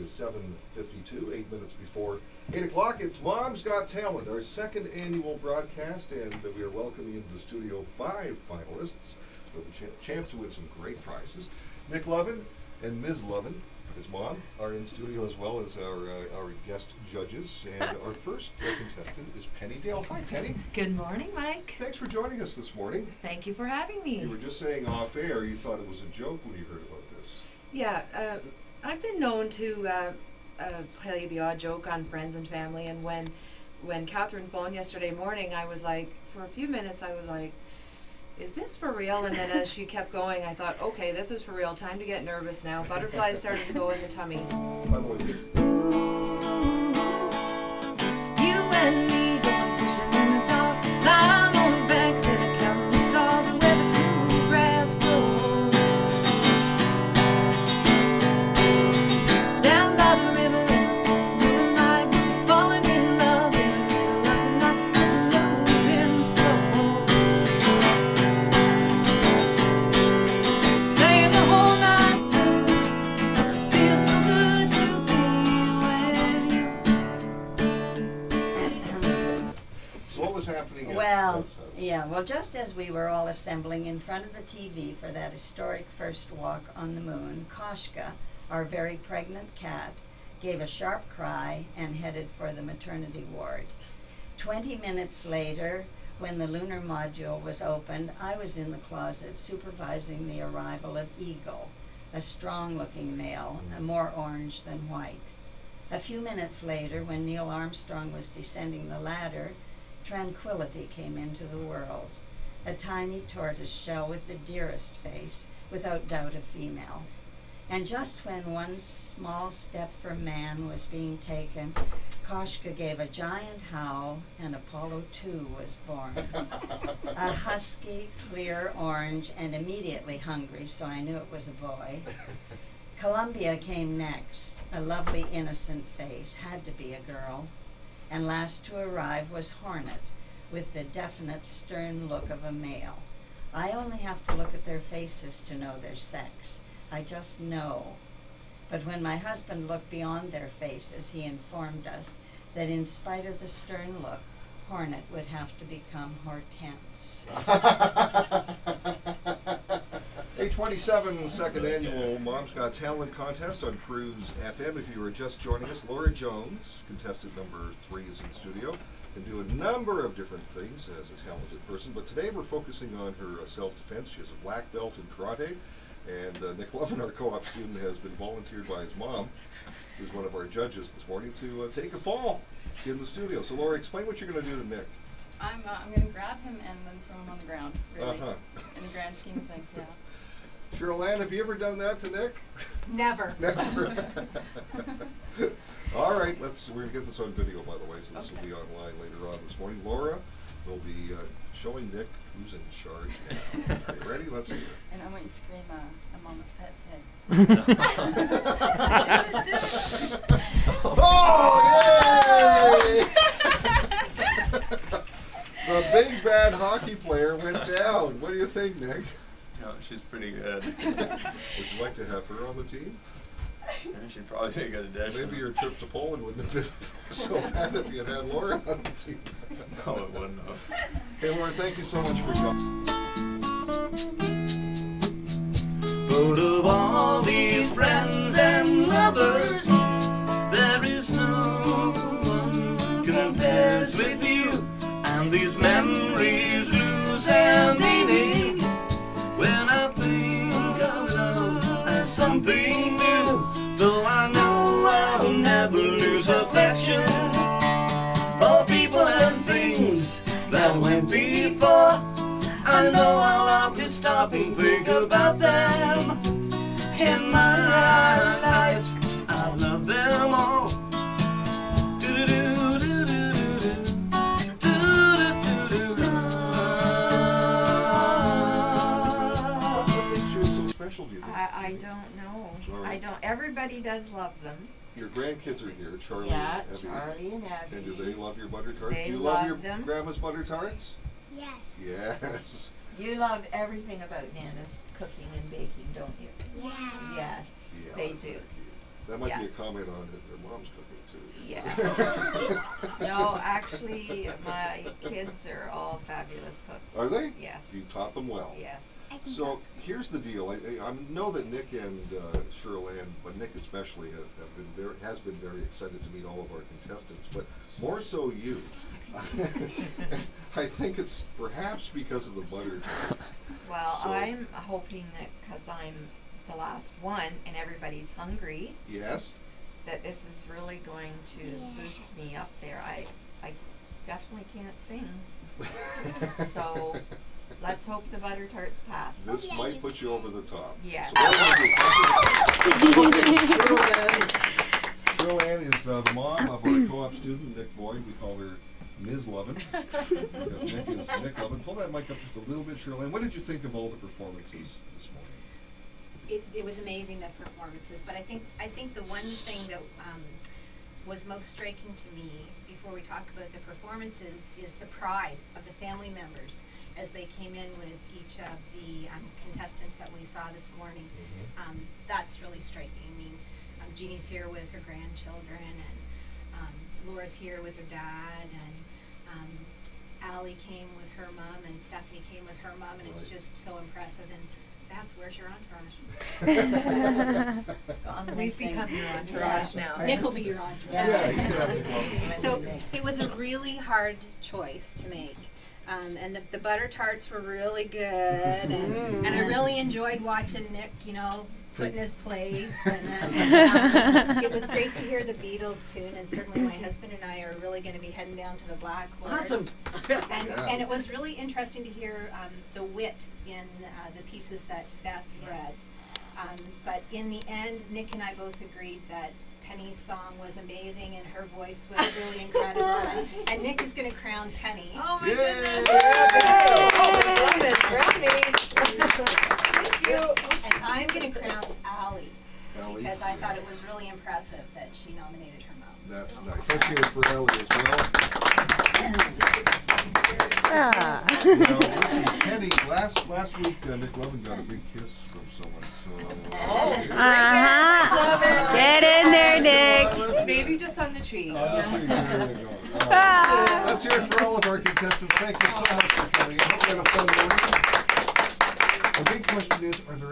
is 7:52, 8 minutes before 8 o'clock. It's Mom's Got Talent, our second annual broadcast, and we are welcoming into the studio 5 finalists with a chance to win some great prizes. Nick Lovin and Ms. Lovin, his mom, are in studio as well as our guest judges. And our first contestant is Penny Dale. Hi, Penny. Good morning, Mike. Thanks for joining us this morning. Thank you for having me. You were just saying off air you thought it was a joke when you heard about this. Yeah, I've been known to play the odd joke on friends and family, and when Catherine phoned yesterday morning, I was like, for a few minutes, I was like, is this for real? And then as she kept going, I thought, okay, this is for real. Time to get nervous now. Butterflies started to go in the tummy. By the way, You and me going fishing in the dark, lying on the banks and counting the stars and where the cool grass grows. Down by the river in the moonlight, falling in love in the middle of the night, just moving slow. Staying the whole night through, feels so good to be with you. so what was happening at Well, Beth's house? yeah, well, just as we were all assembling in front of the TV for that historic first walk on the moon, Koshka, our very pregnant cat, gave a sharp cry and headed for the maternity ward. 20 minutes later, when the lunar module was opened, I was in the closet supervising the arrival of Eagle, a strong-looking male, more orange than white. A few minutes later, when Neil Armstrong was descending the ladder, Tranquility came into the world, a tiny tortoise shell with the dearest face, without doubt a female. And just when one small step for man was being taken, Koshka gave a giant howl and Apollo 2 was born. A husky, clear orange, and immediately hungry, so I knew it was a boy. Columbia came next, a lovely innocent face, had to be a girl. And last to arrive was Hornet, with the definite stern look of a male. I only have to look at their faces to know their sex. I just know. But when my husband looked beyond their faces, he informed us that in spite of the stern look, Hornet would have to become Hortense. A 27th annual Mom's Got Talent contest on Cruise FM. If you were just joining us, Laura Jones, contestant number 3, is in studio, can do a number of different things as a talented person, but today we're focusing on her self-defense. She has a black belt in karate, and Nick Lovin, our co-op student, has been volunteered by his mom, who's one of our judges this morning, to take a fall in the studio. So Laura, explain what you're going to do to Nick. I'm going to grab him and then throw him on the ground, really, in the grand scheme of things, yeah. Cheryl Ann, have you ever done that to Nick? Never. Never. All right, we're going to get this on video, by the way, so this will be online later on this morning. Laura will be showing Nick who's in charge now. Okay, ready? Let's hear it. And I want you to scream, I'm Mama's pet pig. Oh, yay! The big bad hockey player went down. What do you think, Nick? No, she's pretty good. Would you like to have her on the team? Yeah, she'd probably be a good addition. Maybe your trip to Poland wouldn't have been so bad if you had Laura on the team. No, it wouldn't have. Hey, Laura, thank you so much for coming. Out of all these friends and lovers, there is no one compares with you, and these memories lose their meaning when I think of love as something new. Though I know I'll never lose affection for people and things that went before. I know I'll have to stop and think about them. In my life, I love them all. What makes you so special, do you think? I don't know. Sorry. I don't. Everybody does love them. Your grandkids are here, Charlie Yeah, and Abby. Charlie and Abby. And do they love your butter tarts? They do you love your love them. grandma's butter tarts? Yes. Yes. You love everything about Nana's cooking and baking, don't you? Yes. Yes, Yeah, they that's do. very cute. That might Yeah. be a comment on it. Their mom's cooking too. Yeah. No, actually, my kids are all fabulous cooks. Are they? Yes. You taught them well. Yes. So here's the deal. I know that Nick and Cheryl Ann, but Nick especially, has been very excited to meet all of our contestants, but more so you. I think it's perhaps because of the butter tarts. Well, So- I'm hoping that because I'm the last one and everybody's hungry, Yes. that this is really going to boost me up there. I definitely can't sing. So let's hope the butter tarts pass. This might put you over the top. Yes. So what we're gonna do- Cheryl Ann is the mom of our co-op student, Nick Boyd. We call her Ms. Lovin. Because Nick is Nick Lovin. Pull that mic up just a little bit, Cheryl Ann. What did you think of all the performances this morning? It was amazing, the performances, but I think the one thing that was most striking to me before we talk about the performances is the pride of the family members as they came in with each of the contestants that we saw this morning. That's really striking. I mean, Jeannie's here with her grandchildren, and Laura's here with her dad, and Allie came with her mom, and Stephanie came with her mom, and it's Right. just so impressive. And Beth, where's your entourage? I'm We've listening. become your entourage Yeah. now. Nick will be your entourage. Yeah. you can have Nick Lovin. So it was a really hard choice to make. And the butter tarts were really good, and I really enjoyed watching Nick, put in his place. And it was great to hear the Beatles tune, and certainly my husband and I are really going to be heading down to the Black Horse. Awesome. And it was really interesting to hear the wit in the pieces that Beth read. But in the end, Nick and I both agreed that Penny's song was amazing and her voice was really incredible. And Nick is going to crown Penny. Oh my Yay! goodness! Yeah. Love it, brownie. Thank you. And I'm going to crown Allie Allie. because I thought it was really impressive that she nominated her mom. That's nice. Let's hear it for Ellie as well. Listen, Penny, last week Nick Lovin got a big kiss from someone. So. Get in there, Nick. Maybe just on the tree. There you go. Let's hear it for all of our contestants. Thank you so much for coming. I hope you had a fun morning. The big question is, are there